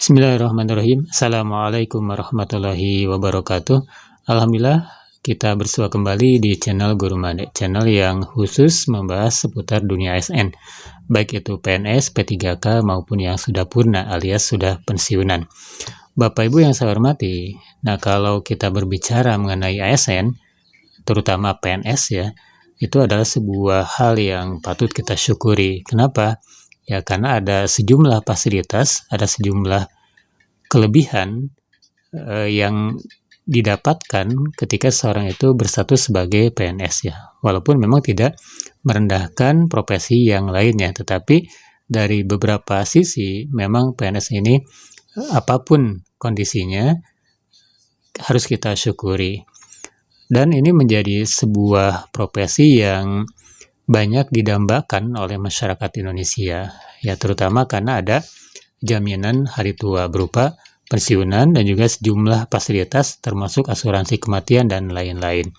Bismillahirrahmanirrahim. Assalamualaikum warahmatullahi wabarakatuh. Alhamdulillah, kita bersua kembali di channel Guru Made, channel yang khusus membahas seputar dunia ASN, baik itu PNS, P3K maupun yang sudah purna alias sudah pensiunan. Bapak Ibu yang saya hormati, nah kalau kita berbicara mengenai ASN, terutama PNS ya, itu adalah sebuah hal yang patut kita syukuri. Kenapa? Ya karena ada sejumlah fasilitas, ada sejumlah kelebihan yang didapatkan ketika seorang itu berstatus sebagai PNS ya. Walaupun memang tidak merendahkan profesi yang lainnya, tetapi dari beberapa sisi memang PNS ini apapun kondisinya harus kita syukuri. Dan ini menjadi sebuah profesi yang banyak didambakan oleh masyarakat Indonesia, ya terutama karena ada jaminan hari tua berupa pensiunan dan juga sejumlah fasilitas termasuk asuransi kematian dan lain-lain.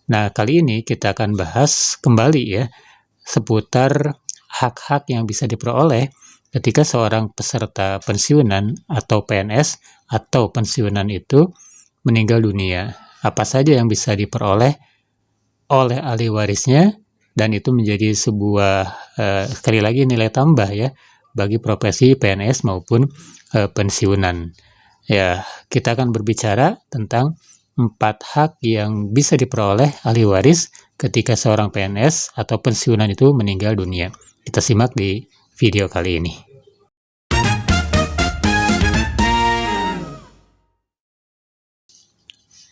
Nah, kali ini kita akan bahas kembali ya seputar hak-hak yang bisa diperoleh ketika seorang peserta pensiunan atau PNS atau pensiunan itu meninggal dunia. Apa saja yang bisa diperoleh oleh ahli warisnya, dan itu menjadi sebuah sekali lagi nilai tambah ya bagi profesi PNS maupun pensiunan. Ya, kita akan berbicara tentang 4 hak yang bisa diperoleh ahli waris ketika seorang PNS atau pensiunan itu meninggal dunia. Kita simak di video kali ini.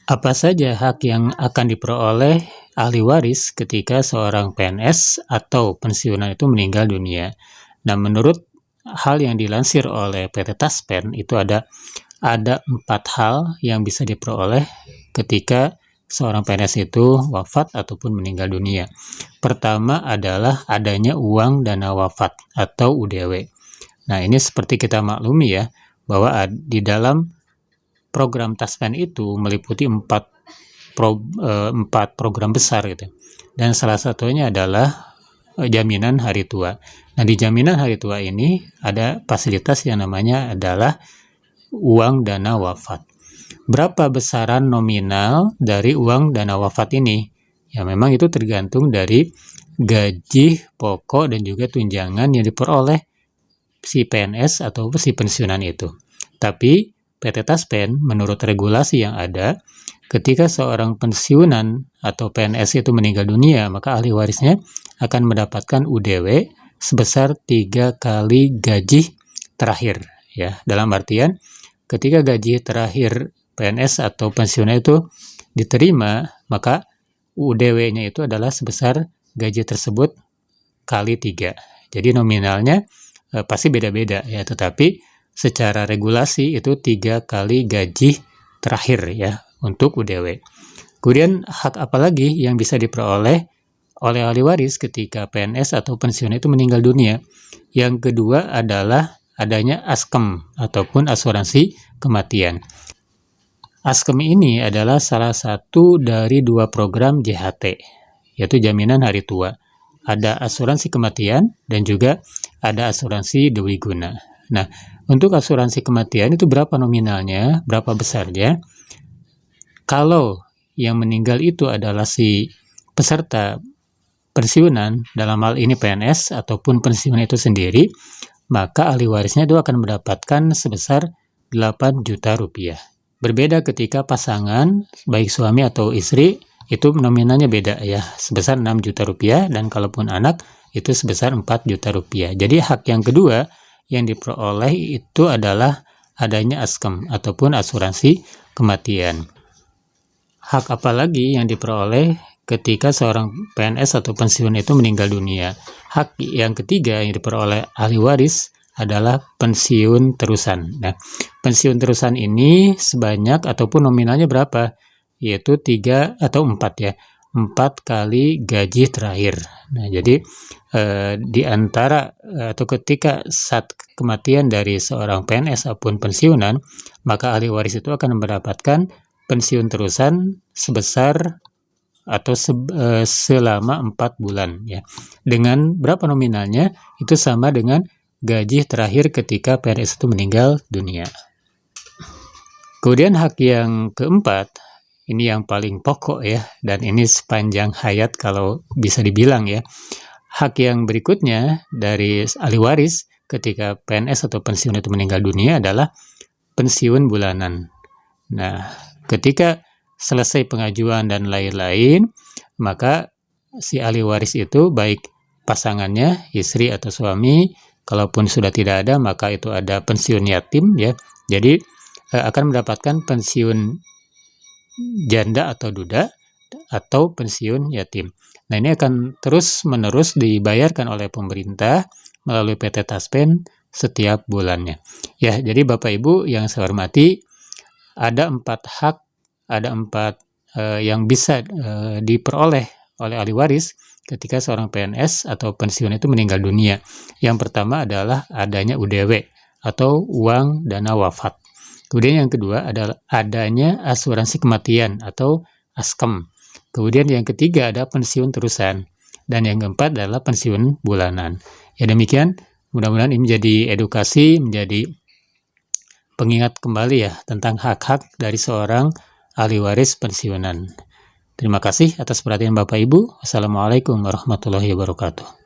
Apa saja hak yang akan diperoleh ahli waris ketika seorang PNS atau pensiunan itu meninggal dunia? Nah, menurut hal yang dilansir oleh PT Taspen itu ada 4 hal yang bisa diperoleh ketika seorang PNS itu wafat ataupun meninggal dunia. Pertama adalah adanya uang dana wafat atau UDW. Nah, ini seperti kita maklumi ya bahwa di dalam program Taspen itu meliputi 4 program besar gitu. Dan salah satunya adalah jaminan hari tua. Nah, di jaminan hari tua ini ada fasilitas yang namanya adalah uang dana wafat. Berapa besaran nominal dari uang dana wafat ini? Ya memang itu tergantung dari gaji pokok dan juga tunjangan yang diperoleh si PNS atau si pensiunan itu. Tapi PT Taspen menurut regulasi yang ada, ketika seorang pensiunan atau PNS itu meninggal dunia, maka ahli warisnya akan mendapatkan UDW sebesar 3 kali gaji terakhir. Ya, dalam artian ketika gaji terakhir PNS atau pensiunan itu diterima, maka UDW-nya itu adalah sebesar gaji tersebut kali 3. Jadi nominalnya pasti beda-beda ya, tetapi secara regulasi itu 3 kali gaji terakhir ya untuk UDW. Kemudian hak apa lagi yang bisa diperoleh oleh ahli waris ketika PNS atau pensiun itu meninggal dunia? Yang kedua adalah adanya ASKEM ataupun asuransi kematian. ASKEM ini adalah salah satu dari 2 program JHT, yaitu jaminan hari tua. Ada asuransi kematian dan juga ada asuransi dewi guna. Nah, untuk asuransi kematian itu berapa nominalnya, berapa besarnya? Kalau yang meninggal itu adalah si peserta pensiunan, dalam hal ini PNS ataupun pensiunan itu sendiri, maka ahli warisnya itu akan mendapatkan sebesar 8 juta rupiah. Berbeda ketika pasangan, baik suami atau istri, itu nominalnya beda ya, sebesar 6 juta rupiah, dan kalaupun anak, itu sebesar 4 juta rupiah. Jadi hak yang kedua yang diperoleh itu adalah adanya ASKEM ataupun asuransi kematian. Hak apa lagi yang diperoleh ketika seorang PNS atau pensiun itu meninggal dunia? Hak yang ketiga yang diperoleh ahli waris adalah pensiun terusan. Nah, pensiun terusan ini sebanyak ataupun nominalnya berapa? Yaitu 3 atau 4 ya. 4 kali gaji terakhir. Nah, jadi di antara atau ketika saat kematian dari seorang PNS ataupun pensiunan, maka ahli waris itu akan mendapatkan pensiun terusan sebesar atau selama 4 bulan ya. Dengan berapa nominalnya? Itu sama dengan gaji terakhir ketika PNS itu meninggal dunia. Kemudian hak yang keempat, ini yang paling pokok ya, dan ini sepanjang hayat kalau bisa dibilang ya. Hak yang berikutnya dari ahli waris ketika PNS atau pensiun itu meninggal dunia adalah pensiun bulanan. Nah, ketika selesai pengajuan dan lain-lain, maka si ahli waris itu baik pasangannya, istri atau suami, kalaupun sudah tidak ada, maka itu ada pensiun yatim ya. Jadi akan mendapatkan pensiun janda atau duda atau pensiun yatim. Nah, ini akan terus-menerus dibayarkan oleh pemerintah melalui PT Taspen setiap bulannya. Ya, jadi Bapak Ibu yang saya hormati, ada 4 hak, ada 4 yang bisa diperoleh oleh ahli waris ketika seorang PNS atau pensiun itu meninggal dunia. Yang pertama adalah adanya UDW atau uang dana wafat. Kemudian yang kedua adalah adanya asuransi kematian atau ASKEM. Kemudian yang ketiga ada pensiun terusan. Dan yang keempat adalah pensiun bulanan. Ya demikian, mudah-mudahan ini menjadi edukasi, menjadi pengingat kembali ya tentang hak-hak dari seorang ahli waris pensiunan. Terima kasih atas perhatian Bapak Ibu. Wassalamualaikum warahmatullahi wabarakatuh.